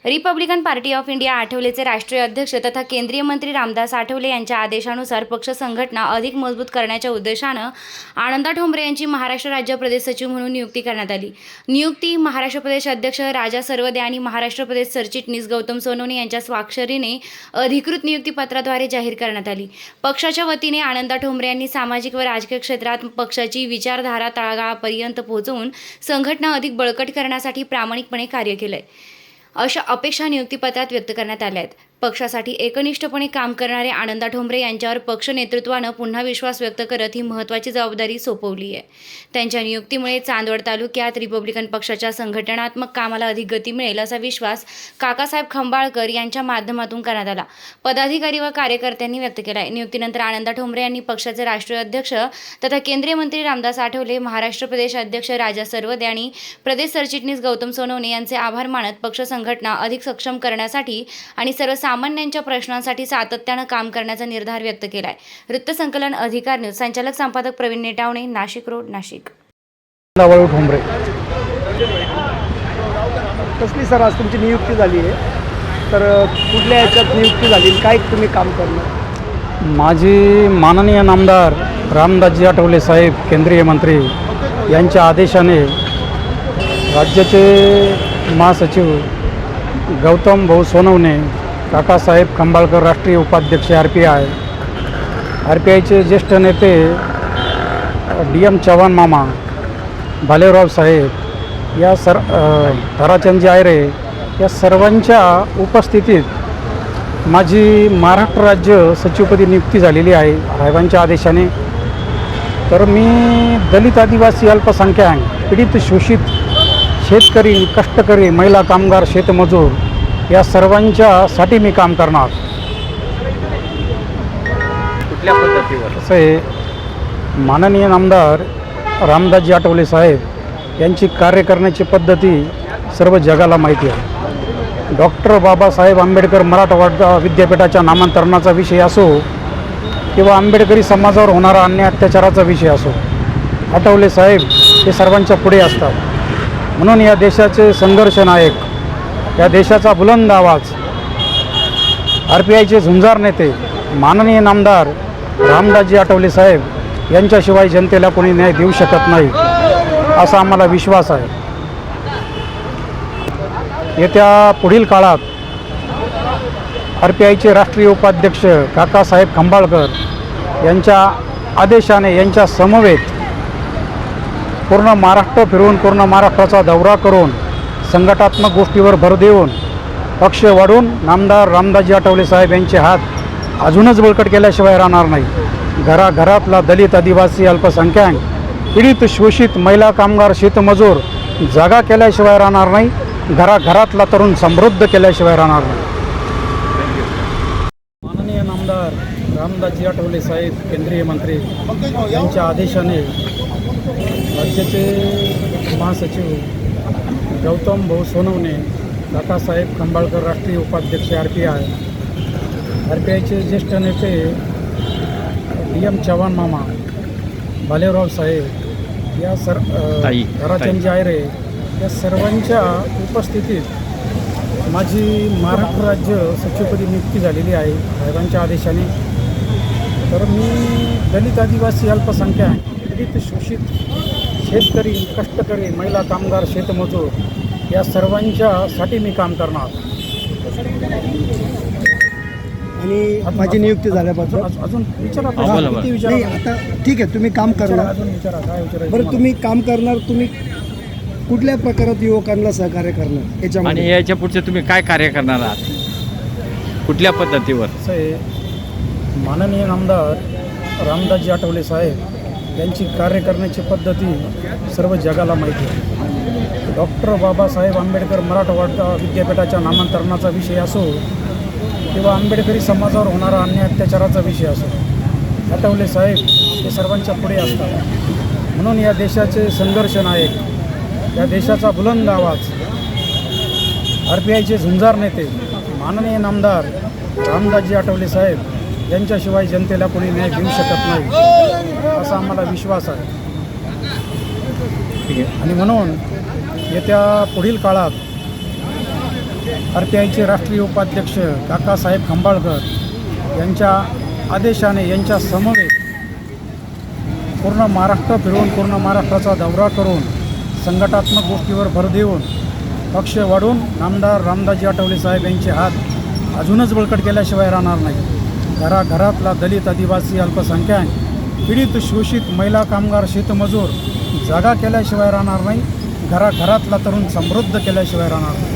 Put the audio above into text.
Republican party of India आठवलेचे राष्ट्रीय अध्यक्ष तथा केंद्रीय मंत्री रामदास आठवले यांच्या आदेशानुसार पक्ष संघटना अधिक मजबूत करण्याच्या उद्देशानं आनंदा ठोंबरे यांची महाराष्ट्र राज्य प्रदेश सचिव म्हणून नियुक्ती करण्यात आली। नियुक्ती महाराष्ट्र प्रदेश अध्यक्ष राजा सरवदे आणि महाराष्ट्र प्रदेश सरचिटणीस गौतम सोनवणे यांच्या स्वाक्षरीने अधिकृत नियुक्तीपत्राद्वारे जाहीर करण्यात आली। पक्षाच्या वतीने आनंदा ठोंबरे यांनी सामाजिक व राजकीय क्षेत्रात पक्षाची विचारधारा तळागाळापर्यंत पोहोचवून संघटना अधिक बळकट करण्यासाठी प्रामाणिकपणे कार्य केलंय, अशा अपेक्षा नियुक्तीपत्रात व्यक्त करण्यात आल्या आहेत। पक्षासाठी एकनिष्ठपणे काम करणारे आनंदा ठोंबरे यांच्यावर पक्ष नेतृत्वानं पुन्हा विश्वास व्यक्त करत ही महत्त्वाची जबाबदारी सोपवली आहे। त्यांच्या नियुक्तीमुळे चांदवड तालुक्यात रिपब्लिकन पक्षाच्या संघटनात्मक कामाला अधिक गती मिळेल असा विश्वास काकासाहेब खंबाळकर यांच्या माध्यमातून करण्यात आला, पदाधिकारी व कार्यकर्त्यांनी व्यक्त केला आहे। नियुक्तीनंतर आनंदा ठोंबरे यांनी पक्षाचे राष्ट्रीय अध्यक्ष तथा केंद्रीय मंत्री रामदास आठवले, महाराष्ट्र प्रदेश अध्यक्ष राजा सरवदे आणि प्रदेश सरचिटणीस गौतम सोनवणे यांचे आभार मानत पक्ष संघटना अधिक सक्षम करण्यासाठी आणि सर्वसामान्यांच्या प्रश्नांसाठी सातत्यानं काम करण्याचा निर्धार व्यक्त केला आहे। वृत्तसंकलन अधिकार न्यूज संचालक संपादक प्रवीण नेटावणे, नाशिक रोड, नाशिक। ठोंबरे कसली सर आज तुमची नियुक्ती झाली आहे, तर कुठल्या याच्यात नियुक्ती झाली, काय तुम्ही काम करणार? माझी माननीय नामदार रामदासजी आठवले साहेब केंद्रीय मंत्री यांच्या आदेशाने राज्याचे महासचिव गौतम भाऊ सोनवणे, काकासाहेब खंबाळकर राष्ट्रीय उपाध्यक्ष आरपीआयचे ज्येष्ठ नेते DM चव्हाण मामा, भालेराव साहेब या ताराचंदजी आयरे या सर्वांच्या उपस्थितीत माझी महाराष्ट्र राज्य सचिवपदी नियुक्ती झालेली आहे साहेबांच्या आदेशाने। तर मी दलित, आदिवासी, अल्पसंख्याक, पीडित, शोषित, शेतकरी, कष्टकरी, महिला, कामगार, शेतमजूर या सर्वांच्यासाठी मी काम करणार। कुठल्या पद्धतीवर असं आहे, माननीय नामदार रामदासजी आठवले साहेब यांची कार्य करण्याची पद्धती सर्व जगाला माहिती आहे। डॉक्टर बाबासाहेब आंबेडकर मराठवाडा विद्यापीठाच्या नामांतरणाचा विषय असो किंवा आंबेडकरी समाजावर होणारा अन्याय अत्याचाराचा विषय असो, आठवले साहेब हे सर्वांच्या पुढे असतात। म्हणून या देशाचे संघर्ष नायक, या देशाचा बुलंद आवाज, आरपीआयचे झुंजार नेते माननीय नामदार रामदासजी आठवले साहेब यांच्याशिवाय जनतेला कोणी न्याय देऊ शकत नाही असा आम्हाला विश्वास आहे। येत्या पुढील काळात आरपीआयचे राष्ट्रीय उपाध्यक्ष काकासाहेब खंबाळकर यांच्या आदेशाने यांच्या समवेत पूर्ण महाराष्ट्र फिरून, पूर्ण महाराष्ट्राचा दौरा करून, संघटनात्मक गोष्टीवर भर देऊन पक्ष वाढून नामदार रामदासजी आठवले साहेब यांचे हात अजूनच बळकट केल्याशिवाय राहणार नाही। घराघरातला दलित, आदिवासी, अल्पसंख्याक, पीडित, शोषित, महिला, कामगार, शेतमजूर जागा केल्याशिवाय राहणार नाही। घराघरातला तरुण समृद्ध केल्याशिवाय राहणार नाही। माननीय नामदार रामदासजी आठवले साहेब केंद्रीय मंत्री यांच्या आदेशाने राज्याचे महासचिव गौतम भाऊ सोनवणे, काकासाहेब खंबाळकर राष्ट्रीय उपाध्यक्ष आरपीआयचे ज्येष्ठ नेते DM चव्हाण मामा, भालेराव साहेब या ताराचंदजी आयरे या सर्वांच्या उपस्थितीत माझी महाराष्ट्र राज्य सचिवपदी नियुक्ती झालेली आहे साहेबांच्या आदेशाने। तर मी दलित, आदिवासी, अल्पसंख्याक, पीडित, शोषित, शेतकरी, कष्टकरी, महिला, कामगार, शेतमजूर या सर्वांच्यासाठी मी काम करणार। आणि माझी नियुक्ती झाल्यापासून अजून विचारा, किती विचारा? आता ठीक आहे, तुम्ही काम करणार, अजून विचारा, काय विचारायचं? बरं तुम्ही काम करणार, तुम्ही कुठल्या प्रकारात युवकांना सहकार्य करणार याच्यामध्ये? आणि याच्या पुढचे तुम्ही काय कार्य करणार आहात, कुठल्या पद्धतीवर? असं आहे, माननीय नामदार रामदासजी आठवले साहेब यांची कार्य करण्याची पद्धती सर्व जगाला माहिती आहे। डॉक्टर बाबासाहेब आंबेडकर मराठवाडा विद्यापीठाच्या नामांतरणाचा विषय असो किंवा आंबेडकरी समाजावर होणारा अन्याय अत्याचाराचा विषय असो, आठवले साहेब हे सर्वांच्या पुढे असतात। म्हणून या देशाचे संघर्ष नायक, या देशाचा बुलंद आवाज, आरपीआयचे झुंजार नेते माननीय नामदार रामदासजी आठवले साहेब यांच्याशिवाय जनतेला कोणी न्याय देऊ शकत नाही असा आम्हाला विश्वास आहे। आणि म्हणून येत्या पुढील काळात RPIचे राष्ट्रीय उपाध्यक्ष काकासाहेब खंबाळकर यांच्या आदेशाने यांच्या समवेत पूर्ण महाराष्ट्र फिरवून पूर्ण महाराष्ट्राचा दौरा करून संघटनात्मक गोष्टीवर भर देऊन पक्ष वाढून नामदार रामदासजी आठवले साहेब यांचे हात अजूनच बळकट केल्याशिवाय राहणार नाही. घराघरातला दलित, आदिवासी, अल्पसंख्याक, पीडित, शोषित, महिला, कामगार, शेतमजूर जागा केल्याशिवाय राहणार नाही. घराघरातला तरुण समृद्ध केल्याशिवाय राहणार नाही.